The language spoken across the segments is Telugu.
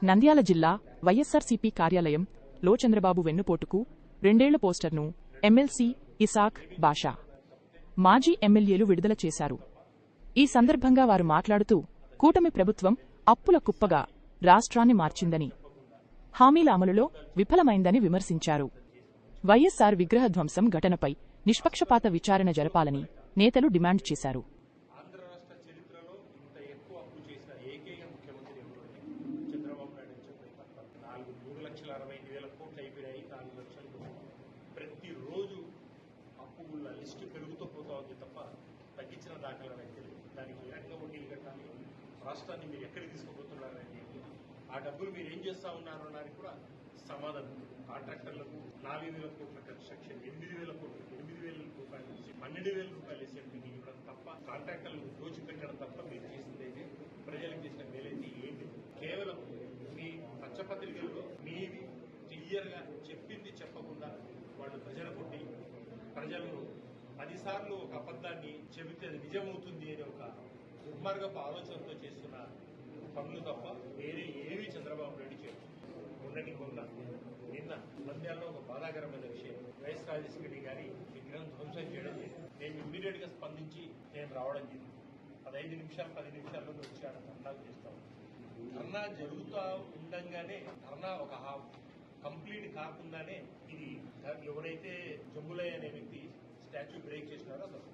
నంద్యాల జిల్లా వైఎస్సార్సీపీ కార్యాలయం లో చంద్రబాబు వెన్నుపోటుకు 2 ఏళ్ల పోస్టర్ను ఎమ్మెల్సీ ఇసాక్ బాషా, మాజీ ఎమ్మెల్యేలు విడుదల చేశారు. ఈ సందర్భంగా వారు మాట్లాడుతూ కూటమి ప్రభుత్వం అప్పుల కుప్పగా రాష్ట్రాన్ని మార్చిందని, హామీల అమలులో విఫలమైందని విమర్శించారు. వైఎస్సార్ విగ్రహ ధ్వంసం ఘటనపై నిష్పక్షపాత విచారణ జరపాలని నేతలు డిమాండ్ చేశారు. ఆంధ్ర రాష్ట్ర చరిత్రలో ఇంత ఎక్కువ అప్పు చేసిన ఏకైక ముఖ్యమంత్రి ఎవరంటే చంద్రబాబు నాయుడు అని చెప్పి తప్ప 3,65,000 కోట్లు అయిపోయాయి. 4 లక్షలు ప్రతిరోజు అప్పుల లిస్టు పెరుగుతూ పోతా ఉంది తప్ప తగ్గించిన దాఖలాలు అయితే దానికి రంగ వడ్డీలు కట్టాలి. రాష్ట్రాన్ని మీరు ఎక్కడికి తీసుకుపోతున్నారని చెప్పి ఆ డబ్బులు మీరు ఏం చేస్తా ఉన్నారు అన్నది కూడా సమాధానం. కాంట్రాక్టర్లకు 4,000 కోట్ల కన్స్ట్రక్షన్, 8,000 కోట్లు, 8,000 రూపాయలు, 12,000 రూపాయలు ఎస్ఎంపీకి ఇవ్వడం తప్ప, కాంట్రాక్టర్లకు దోచిపెట్టడం తప్ప మీరు చేసిందైతే ప్రజలకు చేసిన మేలైతే ఏంటి? కేవలం మీ పచ్చపత్రికల్లో మీది క్లియర్గా చెప్పింది చెప్పకుండా వాళ్ళు ప్రజలు కొట్టి ప్రజలను 10 సార్లు ఒక అబద్ధాన్ని చెబితే అది నిజమవుతుంది అనే ఒక దుర్మార్గపు ఆలోచనతో చేస్తున్న పనులు తప్ప వేరే ఏవి చంద్రబాబు నాయుడు చేయరు. నిన్న నంద్యాలలో ఒక బాధాకరమైన విషయం, వైఎస్ రాజశేఖర రెడ్డి గారి విగ్రహం ధ్వంసం చేయడం జరిగింది. నేను ఇమ్మీడియట్ గా స్పందించి నేను రావడం జరిగింది. 15 నిమిషాలు 10 నిమిషాల్లో వచ్చి ఆడ ధర్నాలు చేస్తాం. ధర్నా జరుగుతూ ఉండంగానే ధర్నా ఒక కంప్లీట్ కాకుండానే ఇది ఎవరైతే జంబులయ్య అనే వ్యక్తి స్టాచ్యూ బ్రేక్ చేసినారో అసలు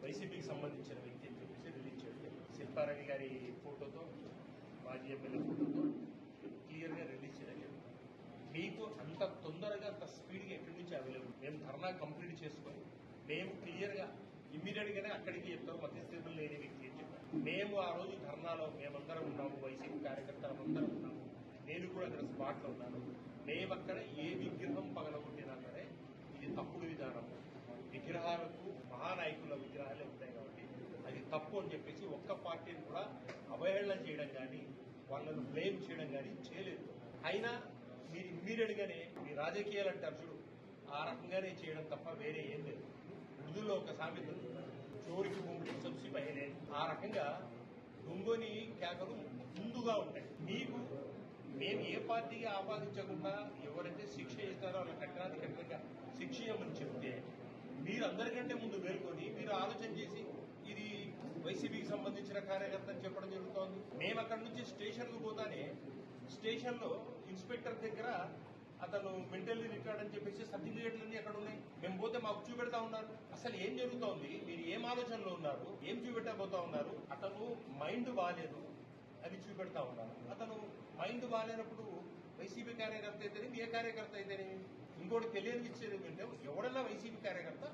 వైసీపీకి సంబంధించిన వ్యక్తి అని చెప్పేసి రిలీజ్ చేయడం, శిల్పారాణి గారి ఫోటోతో, మాజీ ఎమ్మెల్యే ఫోటోతో క్లియర్గా రిలీజ్ చేయడం. మీకు అంత తొందరగా అంత స్పీడ్గా ఎక్కడి నుంచి అవైలబుల్? మేము ధర్నా కంప్లీట్ చేసుకొని మేము క్లియర్గా ఇమ్మీడియట్గానే అక్కడికి చెప్తాం. మధ్యస్థితులు లేని వ్యక్తి అని చెప్పారు. మేము ఆ రోజు ధర్నాలో మేమందరం ఉన్నాము, వైసీపీ కార్యకర్తలు అందరం ఉన్నాము, నేను కూడా అక్కడ స్పాట్లో ఉన్నాను. మేమక్కడ ఏ విగ్రహం పగలగొట్టినా సరే ఇది తప్పుడు విధానం, విగ్రహాలకు మహానాయకుల విగ్రహాలే ఉంటాయి కాబట్టి అది తప్పు అని చెప్పేసి ఒక్క పార్టీని కూడా అవహేళన చేయడం కానీ వాళ్ళను బ్లేమ్ చేయడం కానీ చేయలేదు. అయినా మీరు ఇమ్మీడియట్గానే మీ రాజకీయాలు అంటారు చూడు, ఆ రకంగానే చేయడం తప్ప వేరే ఏం లేదు. ఉర్దూలో ఒక సామెత ఉంది, చోరికి భూమి సబ్సి పైనే. ఆ రకంగా దొంగని కేకలు ముందుగా ఉంటాయి. మీకు మేము ఏ పార్టీకి ఆపాదించకుండా ఎవరైతే శిక్ష చేస్తారో వాళ్ళ కఠినంగా శిక్ష ఇవ్వమని చెప్తే మీరు అందరికంటే ముందు మేల్కొని మీరు ఆలోచన చేసి ఇది వైసీపీకి సంబంధించిన కార్యకర్త అని చెప్పడం జరుగుతోంది. మేము అక్కడి నుంచి స్టేషన్కు పోతానే స్టేషన్లో ఇన్స్పెక్టర్ దగ్గర అతను మెంటల్లీ రికార్డ్ అని చెప్పేసి సర్టిఫికేట్లన్నీ అక్కడ ఉన్నాయి. మేము పోతే మాకు చూపెడతా ఉన్నారు. అసలు ఏం జరుగుతోంది, మీరు ఏం ఆలోచనలో ఉన్నారు, ఏం చూపెట్టబోతా ఉన్నారు? అతను మైండ్ బాగాలేదు అని చూపెడతా ఉన్నారు. అతను మైండ్ బాగాలేనప్పుడు వైసీపీ కార్యకర్త అయితేనే ఏ కార్యకర్త అయితేనే ఇంకోటి తెలియని ఇచ్చేది ఏంటంటే ఎవడన్నా వైసీపీ కార్యకర్త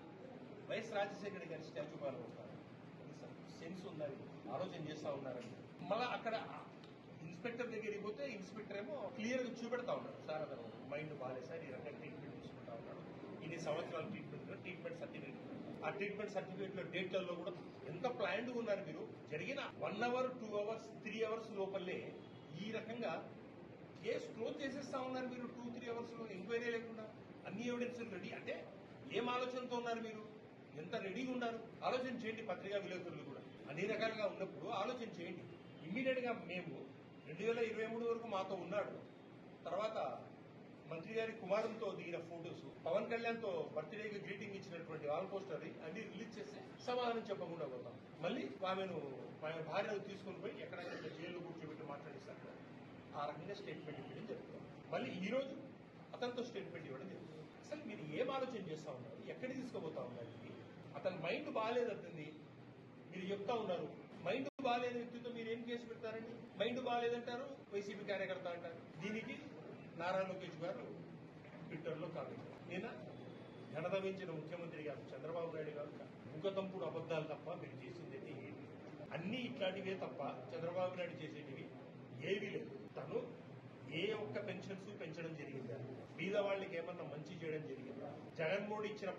వైఎస్ రాజశేఖర రెడ్డి గారి స్టాచ్యూ పాల్గొంటారు. సెన్స్ ఉందని ఆలోచన చేస్తా ఉన్నారండి. మళ్ళీ అక్కడ ఇన్స్పెక్టర్ దగ్గరికి పోతే ఇన్స్పెక్టర్ ఏమో క్లియర్గా చూపెడతా ఉన్నాడు, సార్ అతను మైండ్ బాగాలేదు సార్, ఈ రకంగా ట్రీట్మెంట్ తీసుకుంటా ఉన్నాడు, ఇన్ని సంవత్సరాల ట్రీట్మెంట్ సర్టిఫికేట్, ఆ ట్రీట్మెంట్ సర్టిఫికేట్లో డేట్లలో కూడా ఎంత ప్లాన్డ్గా ఉన్నారు మీరు. జరిగిన 1 అవర్ 2 అవర్స్ 3 అవర్స్ లోపలే ఈ రకంగా కేసు క్లోజ్ చేసేస్తా ఉన్నారు మీరు. 2-3 అవర్స్లో ఎంక్వైరీ లేకుండా అన్ని ఎవిడెన్స్ రెడీ. అంటే ఏం ఆలోచనతో ఉన్నారు మీరు, ఎంత రెడీగా ఉన్నారు? ఆలోచన చేయండి. పత్రికా విలేకరులు కూడా అన్ని రకాలుగా ఉన్నప్పుడు ఆలోచన చేయండి. ఇమ్మీడియట్గా మేము 2023 వరకు మాతో ఉన్నాడు. తర్వాత మంత్రి గారి కుమారులతో దిగిన ఫొటోస్, పవన్ కళ్యాణ్తో బర్త్డేకి గ్రీటింగ్ ఇచ్చినటువంటి వాల్ పోస్టర్ అన్ని రిలీజ్ చేస్తే సమాధానం చెప్పకుండా పోతాం. మళ్ళీ ఆమెను భార్యను తీసుకుని పోయి ఎక్కడైనా జైల్లో కూర్చోబెట్టి మాట్లాడిస్తారు. ఆ రకంగా స్టేట్మెంట్ ఇవ్వడం జరుగుతుంది. మళ్ళీ ఈ రోజు అతనితో స్టేట్మెంట్ ఇవ్వడం జరుగుతుంది. అసలు మీరు ఏం ఆలోచన చేస్తా ఉన్నారు, ఎక్కడికి తీసుకుపోతా ఉన్నారు? అతను మైండ్ బాగాలేదంటుంది మీరు చెప్తా ఉన్నారు. మైండ్ బాగాలేని వ్యక్తితో మీరు ఏం కేసు పెడతారండి? మైండ్ బాగాలేదంటారు, వైసీపీ కార్యకర్త అంటారు. దీనికి నారా లోకేష్ గారు ట్విట్టర్లో కామెంట్, నేను ఘనతమించిన ముఖ్యమంత్రి గారు చంద్రబాబు నాయుడు గారు ముఖతంపుడు అబద్ధాలు తప్ప మీరు చేసింది ఏంటి? అన్ని ఇట్లాంటివే తప్ప చంద్రబాబు నాయుడు చేసేటివి ఏవీ లేదు. తను ఏ ఒక్క పెన్షన్స్ పెంచడం జరిగిందా? పేద వాళ్ళకి ఏమన్నా మంచి చేయడం జరిగిందా? జగన్మోహన్ ఇచ్చిన